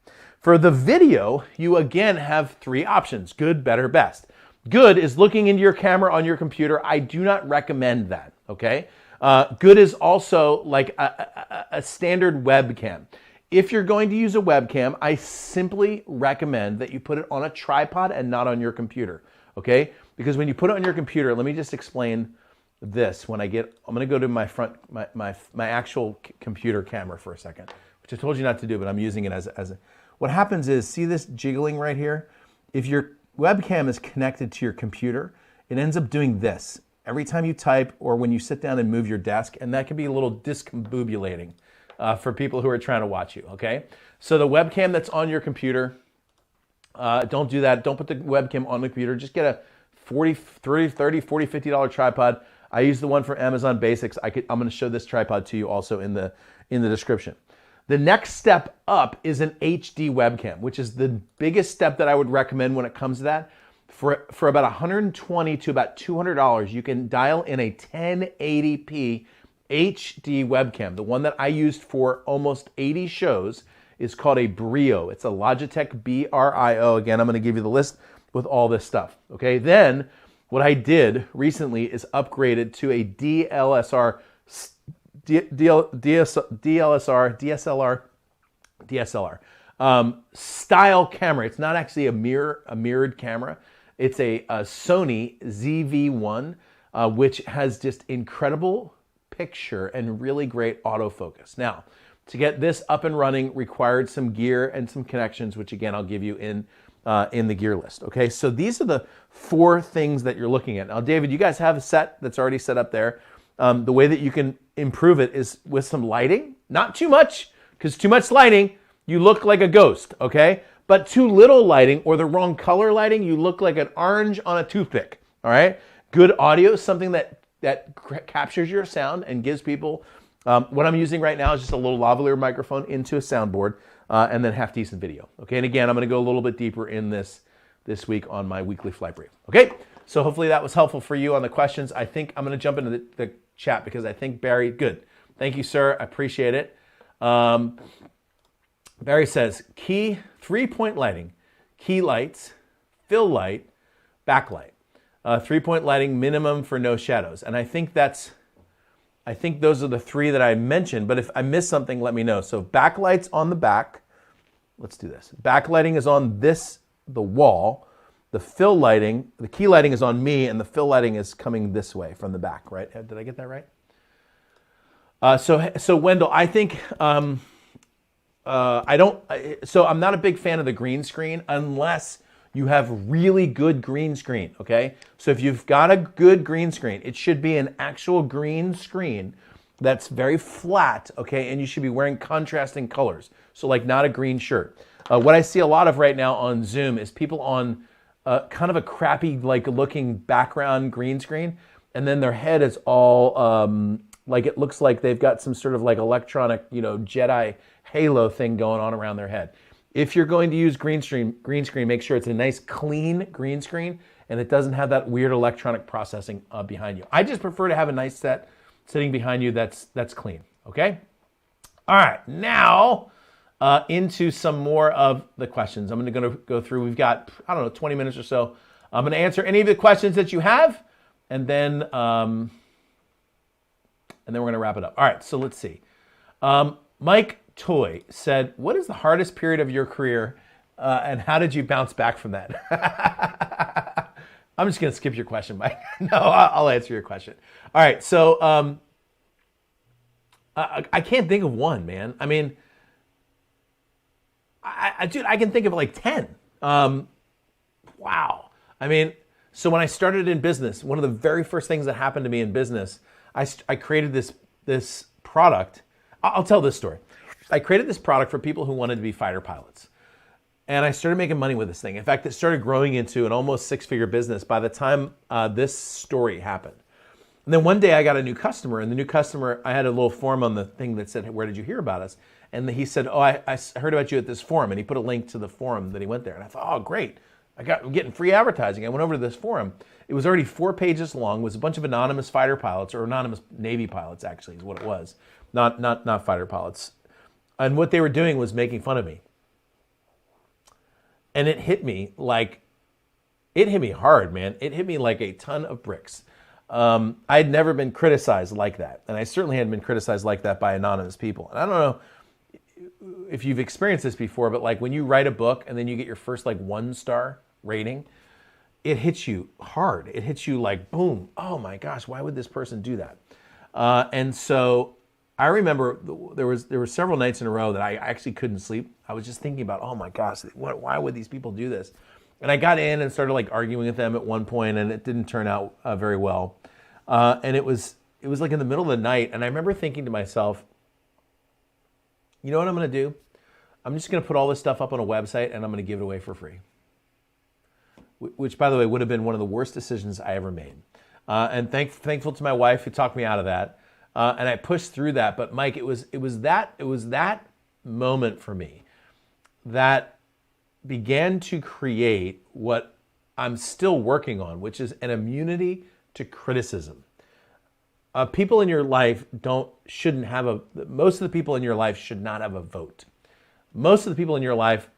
For the video, you again have three options: good, better, best. Good is looking into your camera on your computer. I do not recommend that, okay? Good is also like a standard webcam. If you're going to use a webcam, I simply recommend that you put it on a tripod and not on your computer, okay? Because when you put it on your computer, let me just explain this. I'm gonna go to my actual computer camera for a second, which I told you not to do, but I'm using it as a, what happens is, see this jiggling right here? If your webcam is connected to your computer, it ends up doing this every time you type or when you sit down and move your desk, and that can be a little discombobulating for people who are trying to watch you, okay? So the webcam that's on your computer, don't do that. Don't put the webcam on the computer. Just get a $40, $50 tripod. I use the one from Amazon Basics. I'm going to show this tripod to you also in the description. The next step up is an HD webcam, which is the biggest step that I would recommend when it comes to that. For about $120 to about $200, you can dial in a 1080p HD webcam. The one that I used for almost 80 shows is called a Brio. It's a Logitech Brio. Again, I'm going to give you the list with all this stuff. Okay, then what I did recently is upgraded to a DSLR style camera. It's not actually a mirrored camera. It's a Sony ZV-1, which has just incredible picture and really great autofocus. Now, to get this up and running required some gear and some connections, which again I'll give you in the gear list. Okay, so these are the four things that you're looking at. Now, David, you guys have a set that's already set up there. The way that you can improve it is with some lighting. Not too much, because too much lighting, you look like a ghost, okay? But too little lighting or the wrong color lighting, you look like an orange on a toothpick, all right? Good audio is something that captures your sound and gives people, what I'm using right now is just a little lavalier microphone into a soundboard, and then half decent video, okay? And again, I'm gonna go a little bit deeper in this week on my weekly flight brief, okay? So hopefully that was helpful for you on the questions. I think I'm gonna jump into the chat because I think Barry, good. Thank you, sir, I appreciate it. Barry says, key 3-point lighting, key lights, fill light, backlight. 3-point lighting minimum for no shadows. And I think those are the three that I mentioned, but if I missed something, let me know. So backlight's on the back. Let's do this. Backlighting is on the wall. The fill lighting, the key lighting is on me, and the fill lighting is coming this way from the back, right? Did I get that right? So Wendell, I think, so I'm not a big fan of the green screen unless you have really good green screen, okay? So if you've got a good green screen, it should be an actual green screen that's very flat, okay? And you should be wearing contrasting colors. So like not a green shirt. What I see a lot of right now on Zoom is people on kind of a crappy like looking background green screen, and then their head is all like it looks like they've got some sort of like electronic, Jedi halo thing going on around their head. If you're going to use green screen, make sure it's a nice clean green screen and it doesn't have that weird electronic processing behind you. I just prefer to have a nice set sitting behind you that's clean, okay? All right, now into some more of the questions. I'm going to go through, we've got, 20 minutes or so. I'm going to answer any of the questions that you have, and then we're going to wrap it up. All right, so let's see. Mike Toy said, what is the hardest period of your career and how did you bounce back from that? I'm just going to skip your question, Mike. No, I'll answer your question. All right, so I can't think of one, man. I mean, dude, I can think of like 10. Wow. I mean, so when I started in business, one of the very first things that happened to me in business, I created this product. I'll tell this story. I created this product for people who wanted to be fighter pilots. And I started making money with this thing. In fact, it started growing into an almost six-figure business by the time this story happened. And then one day I got a new customer, and the new customer, I had a little form on the thing that said, where did you hear about us? And he said, oh, I heard about you at this forum. And he put a link to the forum that he went there. And I thought, oh, great. I'm getting free advertising. I went over to this forum. It was already 4 pages long. It was a bunch of anonymous fighter pilots, or anonymous Navy pilots, actually, is what it was. Not fighter pilots. And what they were doing was making fun of me. And it hit me hard, man. It hit me like a ton of bricks. I had never been criticized like that. And I certainly hadn't been criticized like that by anonymous people. And I don't know if you've experienced this before, but like when you write a book and then you get your first like 1-star rating, it hits you hard. It hits you like, boom, oh my gosh, why would this person do that? And so I remember there were several nights in a row that I actually couldn't sleep. I was just thinking about, oh my gosh, why would these people do this? And I got in and started like arguing with them at one point, and it didn't turn out very well. And it was like in the middle of the night, and I remember thinking to myself, you know what I'm going to do? I'm just going to put all this stuff up on a website, and I'm going to give it away for free. Which, by the way, would have been one of the worst decisions I ever made. And thankful to my wife who talked me out of that. And I pushed through that. But Mike, it was that moment for me that began to create what I'm still working on, which is an immunity to criticism. People in your life shouldn't have most of the people in your life should not have a vote. Most of the people in your life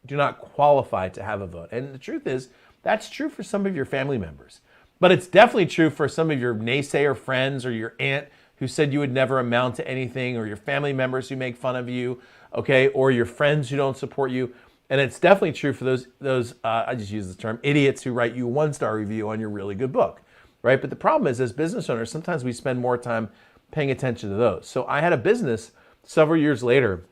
do not qualify to have a vote. And the truth is, that's true for some of your family members. But it's definitely true for some of your naysayer friends, or your aunt who said you would never amount to anything, or your family members who make fun of you, okay, or your friends who don't support you. And it's definitely true for those I just use this term, idiots who write you a 1-star review on your really good book, right? But the problem is, as business owners, sometimes we spend more time paying attention to those. So I had a business several years later.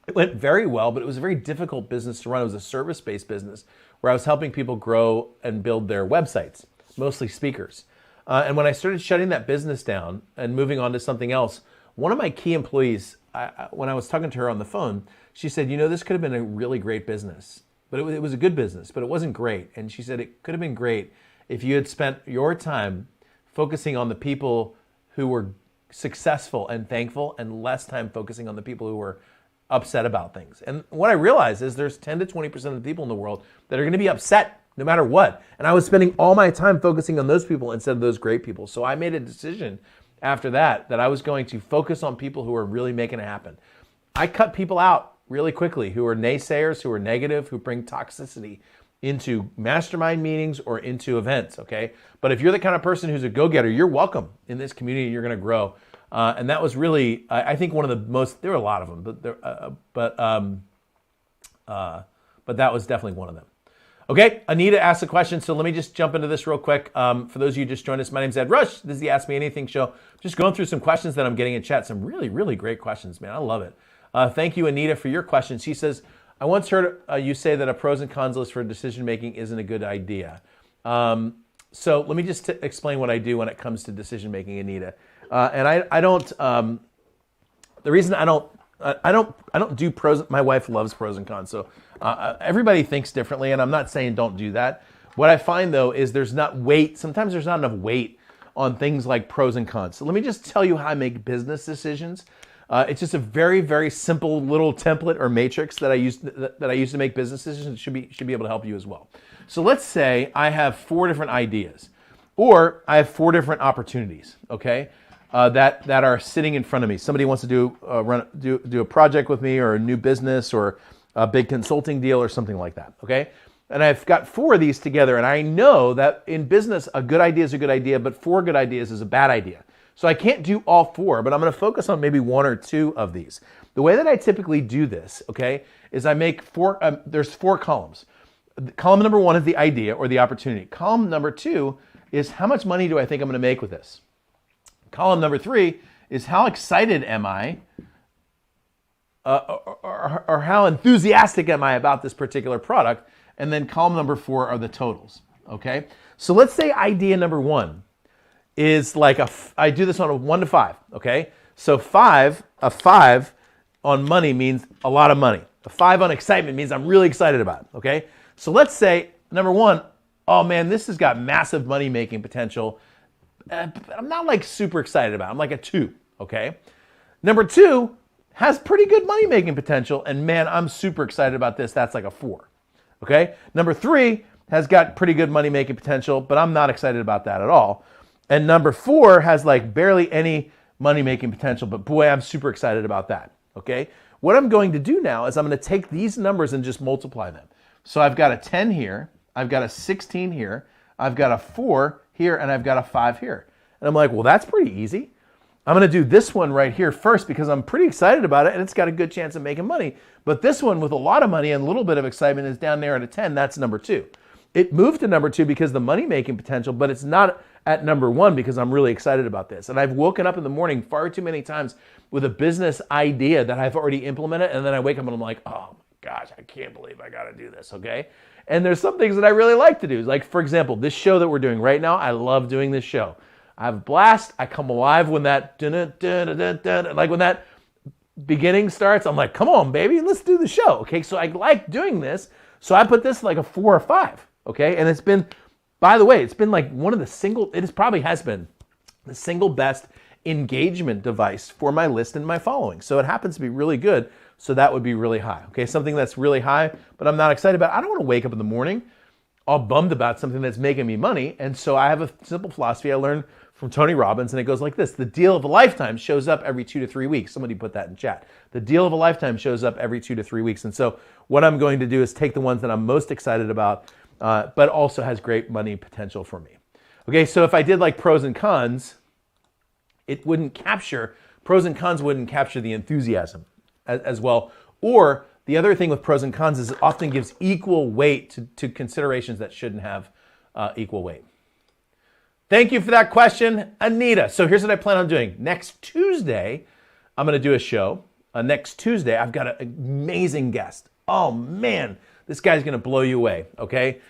It went very well, but it was a very difficult business to run. It was a service-based business where I was helping people grow and build their websites, mostly speakers. And when I started shutting that business down and moving on to something else, one of my key employees, when I was talking to her on the phone, she said, you know, this could have been a really great business, but it was a good business, but it wasn't great. And she said it could have been great if you had spent your time focusing on the people who were successful and thankful, and less time focusing on the people who were upset about things. And what I realized is there's 10 to 20% of the people in the world that are going to be upset no matter what. And I was spending all my time focusing on those people instead of those great people. So I made a decision after that I was going to focus on people who are really making it happen. I cut people out really quickly who are naysayers, who are negative, who bring toxicity into mastermind meetings or into events, okay? But if you're the kind of person who's a go-getter, you're welcome in this community. You're going to grow. And that was really, I think, one of the most, there were a lot of them, but that was definitely one of them. Okay, Anita asked a question, so let me just jump into this real quick. For those of you who just joined us, my name's Ed Rush. This is the Ask Me Anything show. Just going through some questions that I'm getting in chat. Some really, really great questions, man. I love it. Thank you, Anita, for your question. She says, I once heard you say that a pros and cons list for decision-making isn't a good idea. So let me just explain what I do when it comes to decision-making, Anita. And I don't, the reason I don't do pros, my wife loves pros and cons. So everybody thinks differently, and I'm not saying don't do that. What I find though is sometimes there's not enough weight on things like pros and cons. So let me just tell you how I make business decisions. It's just a very, very simple little template or matrix that I use to make business decisions. It should be able to help you as well. So let's say I have 4 different ideas, or I have 4 different opportunities, okay? That are sitting in front of me. Somebody wants to do a project with me, or a new business, or a big consulting deal, or something like that. Okay, and I've got 4 of these together, and I know that in business, a good idea is a good idea, but 4 good ideas is a bad idea. So I can't do all 4, but I'm going to focus on maybe 1 or 2 of these. The way that I typically do this, okay, is I make 4. There's 4 columns. Column number 1 is the idea or the opportunity. Column number 2 is how much money do I think I'm going to make with this. Column number 3 is how excited am I, or how enthusiastic am I about this particular product. And then column number 4 are the totals, okay? So let's say idea number 1 is like I do this on a 1 to 5, okay? So a 5 on money means a lot of money, A 5 on excitement means I'm really excited about it, okay? So let's say, number 1, oh man, this has got massive money-making potential, but I'm not like super excited about it. I'm like a 2, okay? Number 2 has pretty good money-making potential, and man, I'm super excited about this. That's like a 4, okay? Number 3 has got pretty good money-making potential, but I'm not excited about that at all. And number 4 has like barely any money-making potential, but boy, I'm super excited about that, okay? What I'm going to do now is I'm going to take these numbers and just multiply them. So I've got a 10 here, I've got a 16 here, I've got a 4 here, and I've got a 5 here. And I'm like, well, that's pretty easy. I'm going to do this one right here first because I'm pretty excited about it and it's got a good chance of making money. But this one with a lot of money and a little bit of excitement is down there at a 10. That's number 2. It moved to number 2 because of the money-making potential, but it's not at number 1 because I'm really excited about this. And I've woken up in the morning far too many times with a business idea that I've already implemented, and then I wake up and I'm like, oh my gosh, I can't believe I got to do this, okay? And there's some things that I really like to do. Like, for example, this show that we're doing right now, I love doing this show. I have a blast. I come alive when that, like when that beginning starts, I'm like, come on, baby, let's do the show, okay? So I like doing this, so I put this like a 4 or 5, okay? And it's been, by the way, it's been like one of the probably has been the single best engagement device for my list and my following. So it happens to be really good, so that would be really high, okay? Something that's really high, but I'm not excited about. I don't want to wake up in the morning all bummed about something that's making me money, and so I have a simple philosophy I learned from Tony Robbins, and it goes like this. The deal of a lifetime shows up every 2 to 3 weeks. Somebody put that in chat. The deal of a lifetime shows up every 2 to 3 weeks. And so what I'm going to do is take the ones that I'm most excited about, but also has great money potential for me. Okay, so if I did like pros and cons, pros and cons wouldn't capture the enthusiasm as well. Or the other thing with pros and cons is it often gives equal weight to considerations that shouldn't have equal weight. Thank you for that question, Anita. So here's what I plan on doing. Next Tuesday, I'm going to do a show. Next Tuesday, I've got an amazing guest. Oh, man, this guy's going to blow you away, okay?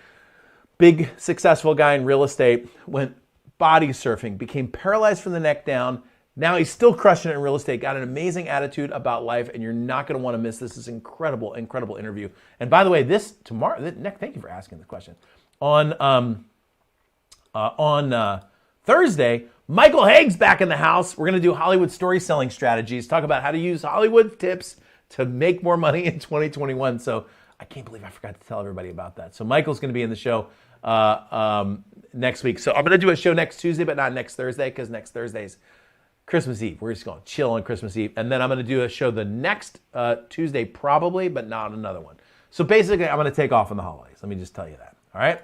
Big, successful guy in real estate, went body surfing, became paralyzed from the neck down. Now he's still crushing it in real estate, got an amazing attitude about life, and you're not going to want to miss this. This is an incredible, incredible interview. And by the way, thank you for asking the question. On Thursday, Michael Haig's back in the house. We're going to do Hollywood story selling strategies, talk about how to use Hollywood tips to make more money in 2021. So I can't believe I forgot to tell everybody about that. So Michael's going to be in the show next week. So I'm going to do a show next Tuesday, but not next Thursday, because next Thursday's Christmas Eve. We're just going to chill on Christmas Eve. And then I'm going to do a show the next Tuesday probably, but not another one. So basically, I'm going to take off on the holidays. Let me just tell you that. All right?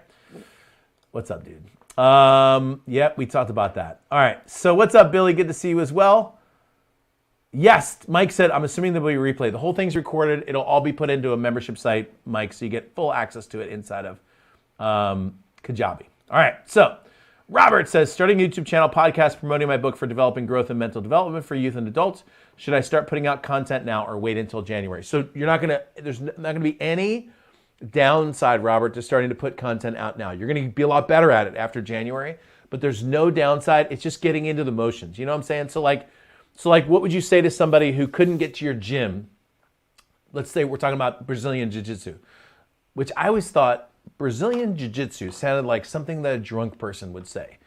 What's up, dude? Yep, we talked about that. All right, so what's up, Billy? Good to see you as well. Yes, Mike said, I'm assuming there will be a replay. The whole thing's recorded. It'll all be put into a membership site, Mike, so you get full access to it inside of Kajabi. All right, so Robert says, starting a YouTube channel, podcast, promoting my book for developing growth and mental development for youth and adults. Should I start putting out content now or wait until January? So there's not gonna be any downside, Robert, to starting to put content out now. You're going to be a lot better at it after January, but there's no downside. It's just getting into the motions. You know what I'm saying? So like, what would you say to somebody who couldn't get to your gym? Let's say we're talking about Brazilian Jiu-Jitsu, which I always thought Brazilian Jiu-Jitsu sounded like something that a drunk person would say.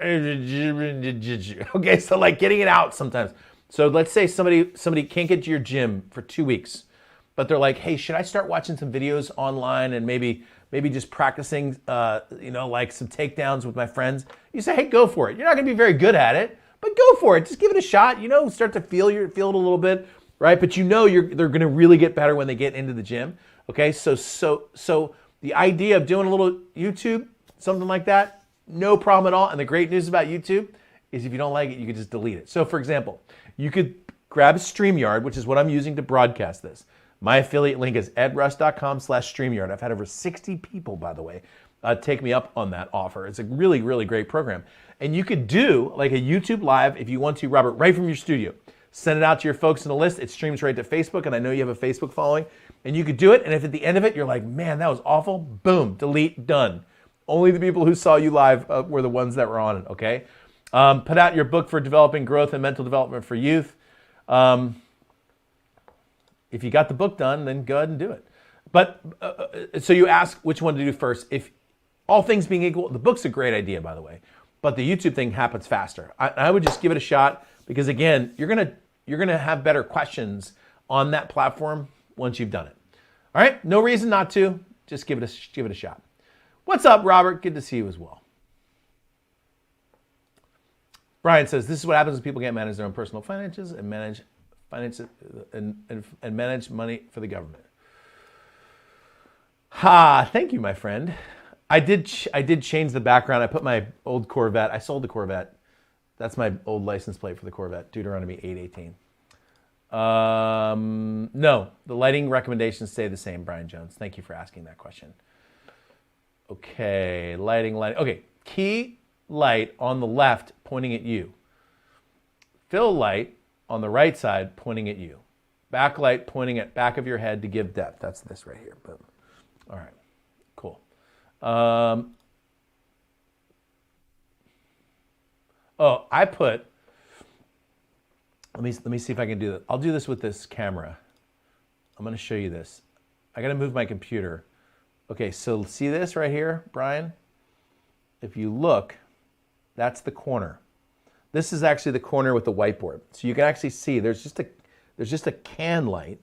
Okay, so like getting it out sometimes. So let's say somebody can't get to your gym for 2 weeks, but they're like, hey, should I start watching some videos online and maybe just practicing, like some takedowns with my friends? You say, hey, go for it. You're not going to be very good at it, but go for it. Just give it a shot. Start to feel it a little bit, right? But they're going to really get better when they get into the gym. Okay, so the idea of doing a little YouTube, something like that, no problem at all. And the great news about YouTube is if you don't like it, you can just delete it. So for example, you could grab StreamYard, which is what I'm using to broadcast this. My affiliate link is edrush.com/StreamYard. I've had over 60 people, by the way, take me up on that offer. It's a really, really great program. And you could do like a YouTube Live if you want to, Robert, right from your studio. Send it out to your folks in the list. It streams right to Facebook, and I know you have a Facebook following. And you could do it, and if at the end of it you're like, man, that was awful, boom, delete, done. Only the people who saw you live were the ones that were on it, okay? Put out your book for developing growth and mental development for youth. If you got the book done, then go ahead and do it. But so you ask which one to do first. If all things being equal, the book's a great idea, by the way, but the YouTube thing happens faster. I would just give it a shot because, again, you're gonna have better questions on that platform once you've done it. All right, no reason not to. Just give it a shot. What's up, Robert? Good to see you as well. Brian says this is what happens when people can't manage their own personal finances and manage finances and manage money for the government. Thank you, my friend. I did change the background. I put my old Corvette. I sold the Corvette. That's my old license plate for the Corvette, Deuteronomy 8:18. No, the lighting recommendations stay the same, Brian Jones. Thank you for asking that question. Okay, lighting. Okay, key light on the left pointing at you. Fill light on the right side pointing at you. Backlight pointing at back of your head to give depth. That's this right here. Boom. All right, cool. I put, let me see if I can do that. I'll do this with this camera. I'm going to show you this. I got to move my computer. Okay, so see this right here, Brian? If you look, that's the corner. This is actually the corner with the whiteboard. So you can actually see there's just a can light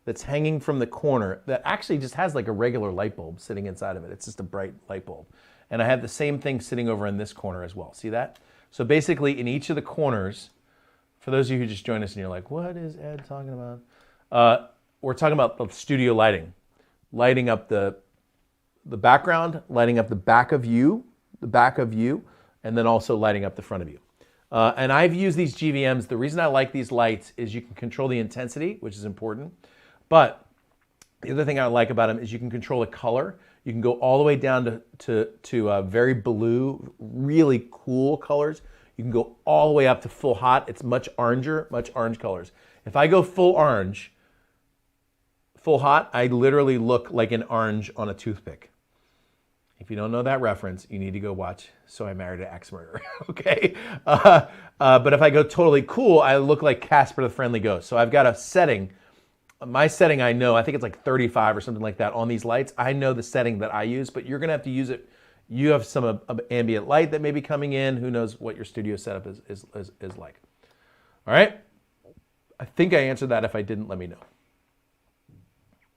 that's hanging from the corner that actually just has like a regular light bulb sitting inside of it. It's just a bright light bulb. And I have the same thing sitting over in this corner as well. See that? So basically in each of the corners, for those of you who just joined us and you're like, what is Ed talking about? We're talking about the studio lighting. Lighting up the background, lighting up the back of you, and then also lighting up the front of you. And I've used these GVMs. The reason I like these lights is you can control the intensity, which is important. But the other thing I like about them is you can control the color. You can go all the way down to very blue, really cool colors. You can go all the way up to full hot. It's much orange colors. If I go full orange, full hot, I literally look like an orange on a toothpick. If you don't know that reference, you need to go watch So I Married an Ex-Murderer, okay? But if I go totally cool, I look like Casper the Friendly Ghost. So I've got a setting. My setting I know, I think it's like 35 or something like that on these lights. I know the setting that I use, but you're gonna have to use it. You have some ambient light that may be coming in. Who knows what your studio setup is like. All right? I think I answered that. If I didn't, let me know.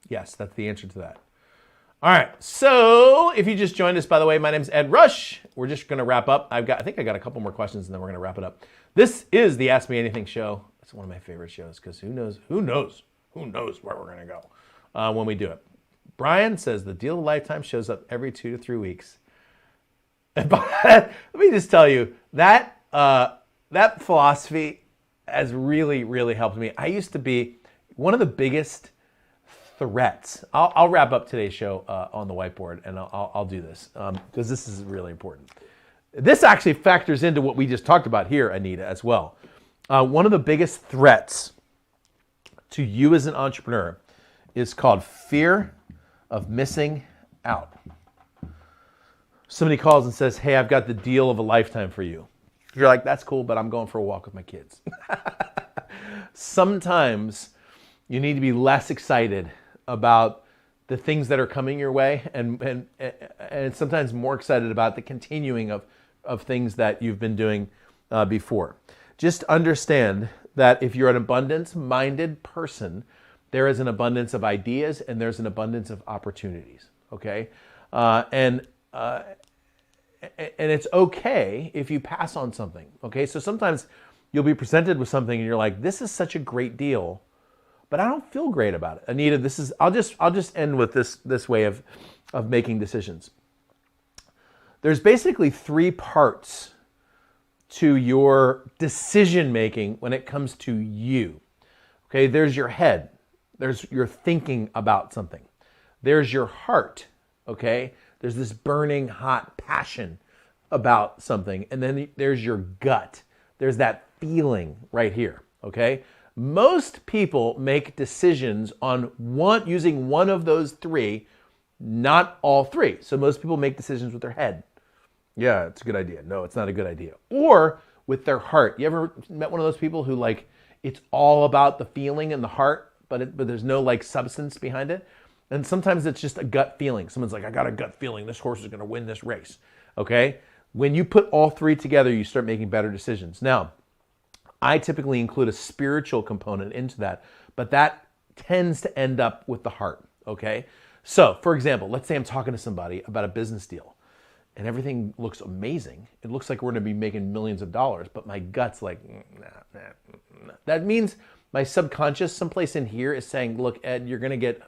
Yes, that's the answer to that. All right, so if you just joined us, by the way, my name's Ed Rush. We're just going to wrap up. I think I got a couple more questions, and then we're going to wrap it up. This is the Ask Me Anything show. It's one of my favorite shows because who knows where we're going to go when we do it. Brian says the deal of a lifetime shows up every 2 to 3 weeks. Let me just tell you that that philosophy has really, really helped me. I used to be one of the biggest threats. I'll wrap up today's show on the whiteboard, and I'll do this because this is really important. This actually factors into what we just talked about here, Anita, as well. One of the biggest threats to you as an entrepreneur is called fear of missing out. Somebody calls and says, hey, I've got the deal of a lifetime for you. You're like, that's cool, but I'm going for a walk with my kids. Sometimes you need to be less excited about the things that are coming your way and sometimes more excited about the continuing of things that you've been doing before. Just understand that if you're an abundance-minded person, there is an abundance of ideas and there's an abundance of opportunities, okay? And it's okay if you pass on something, okay? So sometimes you'll be presented with something and you're like, this is such a great deal, but I don't feel great about it. Anita, I'll just end with this way of making decisions. There's basically 3 parts to your decision making when it comes to you. Okay, there's your head. There's your thinking about something. There's your heart, okay? There's this burning hot passion about something. And then there's your gut. There's that feeling right here, okay? Most people make decisions on using one of those 3, not all 3. So most people make decisions with their head. Yeah, it's a good idea. No, it's not a good idea. Or with their heart. You ever met one of those people who it's all about the feeling and the heart but there's no like substance behind it. And sometimes it's just a gut feeling. Someone's like, I got a gut feeling this horse is going to win this race. Okay? When you put all three together, you start making better decisions. Now, I typically include a spiritual component into that, but that tends to end up with the heart. Okay? So, for example, let's say I'm talking to somebody about a business deal and everything looks amazing. It looks like we're going to be making millions of dollars, but my gut's like, nah. That means my subconscious, someplace in here, is saying, look, Ed, you're going to get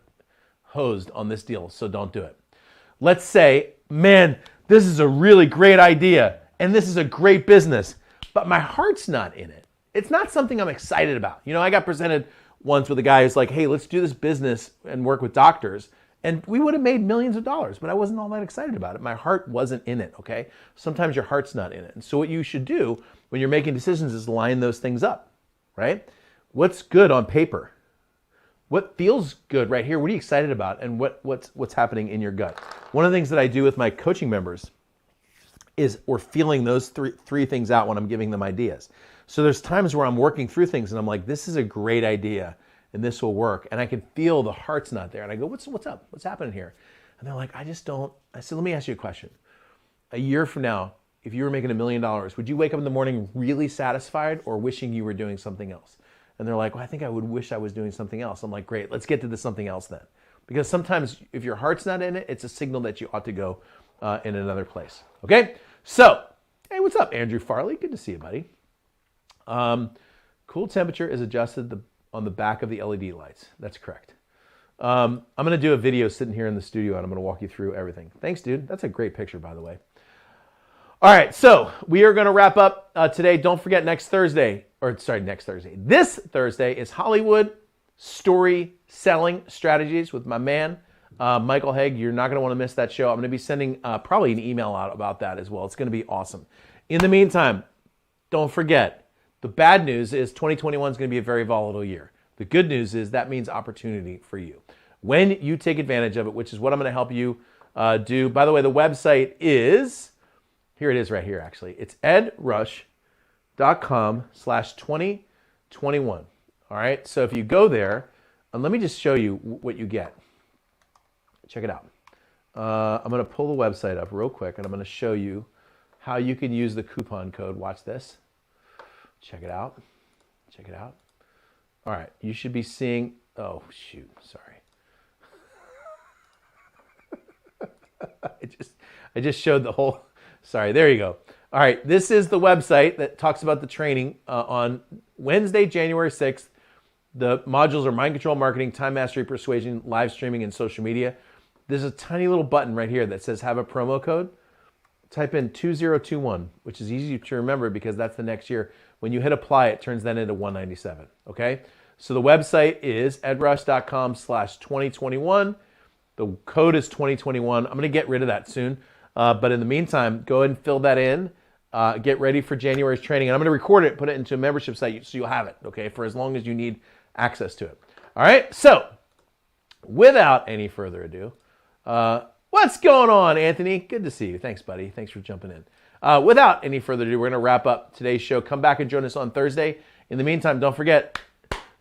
hosed on this deal, so don't do it. Let's say, man, this is a really great idea and this is a great business, but my heart's not in it. It's not something I'm excited about. You know, I got presented once with a guy who's like, hey, let's do this business and work with doctors. And we would have made millions of dollars, but I wasn't all that excited about it. My heart wasn't in it, okay? Sometimes your heart's not in it. And so what you should do when you're making decisions is line those things up, right? What's good on paper? What feels good right here? What are you excited about? And what's happening in your gut? One of the things that I do with my coaching members is we're feeling those three things out when I'm giving them ideas. So there's times where I'm working through things and I'm like, this is a great idea and this will work. And I can feel the heart's not there. And I go, what's up? What's happening here? And they're like, I just don't. I said, let me ask you a question. A year from now, if you were making $1 million, would you wake up in the morning really satisfied or wishing you were doing something else? And they're like, well, I think I would wish I was doing something else. I'm like, great, let's get to the something else then. Because sometimes if your heart's not in it, it's a signal that you ought to go in another place. Okay? So, hey, what's up, Andrew Farley? Good to see you, buddy. Cool temperature is adjusted on the back of the LED lights. That's correct. I'm going to do a video sitting here in the studio and I'm going to walk you through everything. Thanks, dude. That's a great picture, by the way. All right, so we are going to wrap up today. Don't forget next Thursday. This Thursday is Hollywood Story Selling Strategies with my man, Michael Haig. You're not going to want to miss that show. I'm going to be sending probably an email out about that as well. It's going to be awesome. In the meantime, don't forget, the bad news is 2021 is going to be a very volatile year. The good news is that means opportunity for you. When you take advantage of it, which is what I'm going to help you do. By the way, the website is, here it is right here actually. It's edrush.com/2021. All right, so if you go there, and let me just show you what you get. Check it out. I'm going to pull the website up real quick and I'm going to show you how you can use the coupon code. Watch this. Check it out. Check it out. All right, you should be seeing, oh shoot, sorry. I just showed the whole, sorry, there you go. All right, this is the website that talks about the training on Wednesday, January 6th. The modules are mind control, marketing, time mastery, persuasion, live streaming, and social media. There's a tiny little button right here that says have a promo code. Type in 2021, which is easy to remember because that's the next year. When you hit apply, it turns that into 197, okay? So the website is edrush.com/2021. The code is 2021. I'm going to get rid of that soon. But in the meantime, go ahead and fill that in. Get ready for January's training. And I'm going to record it, put it into a membership site so you'll have it, okay, for as long as you need access to it. All right? So without any further ado, what's going on, Anthony? Good to see you. Thanks, buddy. Thanks for jumping in. Without any further ado, we're going to wrap up today's show. Come back and join us on Thursday. In the meantime, don't forget,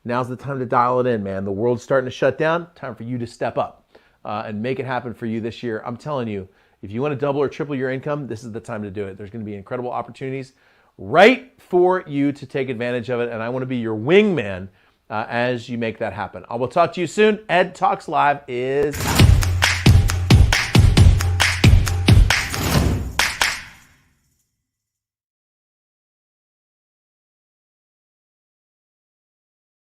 now's the time to dial it in, man. The world's starting to shut down. Time for you to step up and make it happen for you this year. I'm telling you, if you want to double or triple your income, this is the time to do it. There's going to be incredible opportunities right for you to take advantage of it, and I want to be your wingman as you make that happen. I will talk to you soon. EdTalks Live is out.